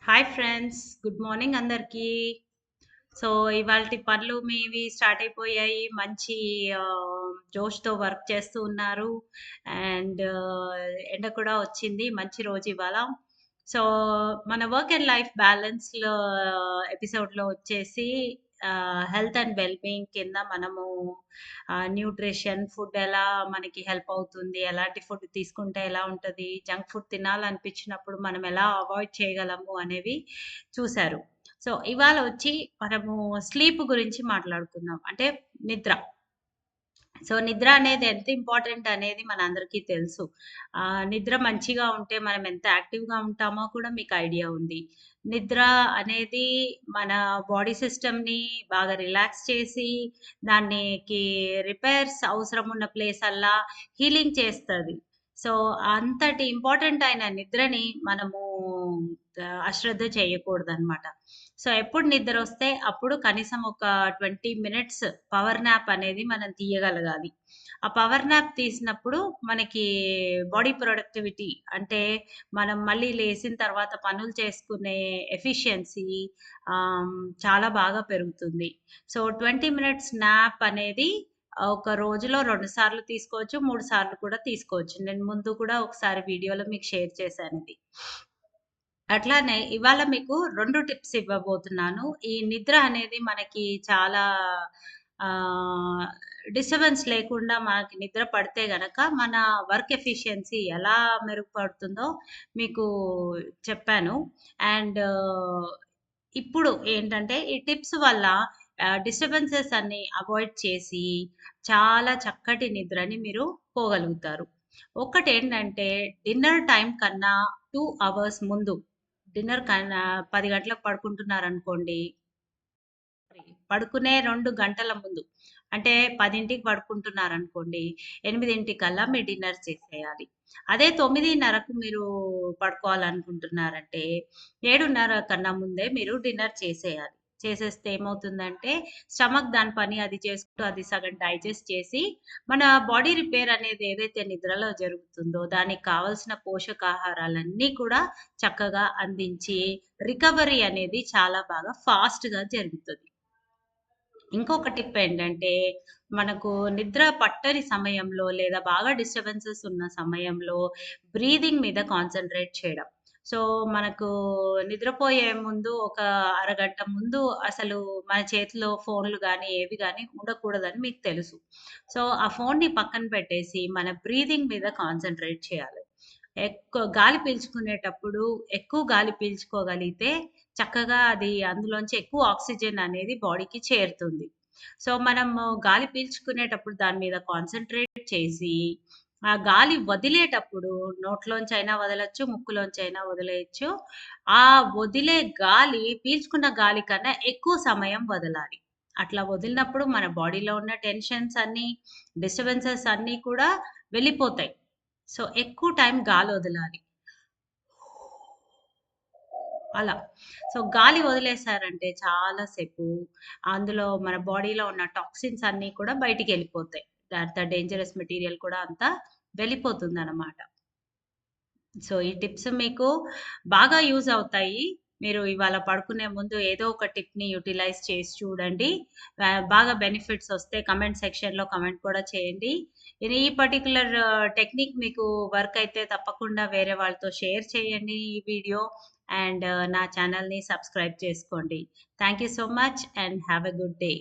Hi friends, good morning అందరికీ. So, ఇవాల్టి పనులు మీవి స్టార్ట్ అయిపోయాయి. మంచి జోష్‌తో వర్క్ చేస్తూ ఉన్నారు. అండ్ ఎండ కూడా వచ్చింది. మంచి రోజు ఇవాళ. సో, మన వర్క్ అండ్ లైఫ్ బ్యాలెన్స్‌లో ఎపిసోడ్‌లో వచ్చేసి హెల్త్ అండ్ వెల్ బీయింగ్ కింద మనము న్యూట్రిషన్, ఫుడ్ ఎలా మనకి హెల్ప్ అవుతుంది, ఎలాంటి ఫుడ్ తీసుకుంటే ఎలా ఉంటది, జంక్ ఫుడ్ తినాలనిపించినప్పుడు మనం ఎలా అవాయిడ్ చేయగలము అనేవి చూసారు. సో, ఇవాళ వచ్చి మనము స్లీప్ గురించి మాట్లాడుకుందాం. అంటే నిద్ర. సో, నిద్ర అనేది ఎంత ఇంపార్టెంట్ అనేది మనందరికీ తెలుసు. నిద్ర మంచిగా ఉంటే మనం ఎంత యాక్టివ్‌గా ఉంటామో కూడా మీకు ఐడియా ఉంది. నిద్ర అనేది మన బాడీ సిస్టమ్‌ని బాగా రిలాక్స్ చేసి, దానికి రిపేర్స్ అవసరం ఉన్న ప్లేసల్లా హీలింగ్ చేస్తది. సో, అంతటి ఇంపార్టెంట్ అయిన నిద్రని మనము అశ్రద్ధ చేయకూడదనమాట. సో, ఎప్పుడు నిద్రొస్తే అప్పుడు కనీసం ఒక 20 మినిట్స్ పవర్ న్యాప్ అనేది మనం తీయగలగాలి. ఆ పవర్ న్యాప్ తీసినప్పుడు మనకి బాడీ ప్రొడక్టివిటీ అంటే మనం మళ్ళీ లేసిన తర్వాత పనులు చేసుకునే ఎఫిషియన్సీ చాలా బాగా పెరుగుతుంది. సో, 20 మినిట్స్ న్యాప్ అనేది ఒక రోజులో 2 సార్లు తీసుకోవచ్చు, 3 సార్లు కూడా తీసుకోవచ్చు. నేను ముందు కూడా ఒకసారి వీడియోలో మీకు షేర్ చేశానిది. అట్లానే ఇవాళ మీకు 2 టిప్స్ ఇవ్వబోతున్నాను. ఈ నిద్ర అనేది మనకి చాలా ఆహ్, డిస్టర్బెన్స్ లేకుండా మనకి నిద్ర పడితే గనక మన వర్క్ ఎఫిషియన్సీ ఎలా మెరుగుపడుతుందో మీకు చెప్పాను. అండ్ ఇప్పుడు ఏంటంటే ఈ టిప్స్ వల్ల డిస్టర్బెన్సెస్ అన్నీ అవాయిడ్ చేసి చాలా చక్కటి నిద్రని మీరు పోగలుగుతారు. ఒకటేంటంటే డిన్నర్ టైమ్ కన్నా 2 అవర్స్ ముందు డిన్నర్ కన్నా 10 గంటలకు పడుకుంటున్నారనుకోండి. పడుకునే 2 గంటల ముందు అంటే 10కి పడుకుంటున్నారనుకోండి. 8కల్లా మీరు డిన్నర్ చేసేయాలి. అదే 9:30కు మీరు పడుకోవాలనుకుంటున్నారంటే 7:30 కన్నా ముందే మీరు డిన్నర్ చేసేయాలి. చేసేస్తే ఏమవుతుందంటే స్టమక్ దాని పని అది చేసుకుంటూ అది సగం డైజెస్ట్ చేసి మన బాడీ రిపేర్ అనేది ఏదైతే నిద్రలో జరుగుతుందో దానికి కావాల్సిన పోషకాహారాలన్నీ కూడా చక్కగా అందించి రికవరీ అనేది చాలా బాగా ఫాస్ట్‌గా జరుగుతది. ఇంకొక టిప్ ఏంటంటే, మనకు నిద్ర పట్టని సమయంలో లేదా బాగా డిస్టర్బెన్సెస్ ఉన్న సమయంలో బ్రీతింగ్ మీద కాన్సంట్రేట్ చేయడం. సో, మనకు నిద్రపోయే ముందు ఒక అరగంట ముందు అసలు మన చేతిలో ఫోన్‌లు గానీ, ఏవి గానీ ఉండకూడదని మీకు తెలుసు. సో, ఆ ఫోన్‌ని పక్కన పెట్టేసి మన బ్రీతింగ్ మీద కాన్సంట్రేట్ చేయాలి. గాలి పీల్చుకునేటప్పుడు ఎక్కువ గాలి పీల్చుకోగలిగితే చక్కగా అది అందులోంచి ఎక్కువ ఆక్సిజన్ అనేది బాడీకి చేరుతుంది. సో, మనము గాలి పీల్చుకునేటప్పుడు దాని మీద కాన్సంట్రేట్ చేసి, ఆ గాలి వదిలేటప్పుడు నోట్లోంచైనా వదలొచ్చు, ముక్కులోంచైనా వదిలేయొచ్చు. ఆ వదిలే గాలి పీల్చుకున్న గాలి కన్నా ఎక్కువ సమయం వదలాలి. అట్లా వదిలినప్పుడు మన బాడీలో ఉన్న టెన్షన్స్ అన్నీ, డిస్టర్బెన్సెస్ అన్నీ కూడా వెళ్ళిపోతాయి. సో, ఎక్కువ టైం గాలొదలాలి. అలా. సో, గాలి వదిలేసారంటే చాలా సేపు అందులో మన బాడీలో ఉన్న టాక్సిన్స్ అన్నీ కూడా బయటికెళ్ళిపోతాయి. అంత డేంజరస్ మెటీరియల్ కూడా అంతా వెళ్ళిపోతుందనమాట. సో, ఈ టిప్స్ మీకు బాగా యూజ్ అవుతాయి. మీరు ఇవాళ పడుకునే ముందు ఏదో ఒక టిప్‌ని యుటిలైజ్ చేసి చూడండి. బాగా బెనిఫిట్స్ వస్తే కామెంట్ సెక్షన్‌లో కామెంట్ కూడా చేయండి. ఇది ఈ పర్టిక్యులర్ టెక్నిక్ మీకు వర్క్ అయితే తప్పకుండా వేరే వాళ్ళతో షేర్ చేయండి ఈ వీడియో. అండ్ నా ఛానెల్‌ని సబ్స్క్రైబ్ చేసుకోండి. Thank you so much and have a good day.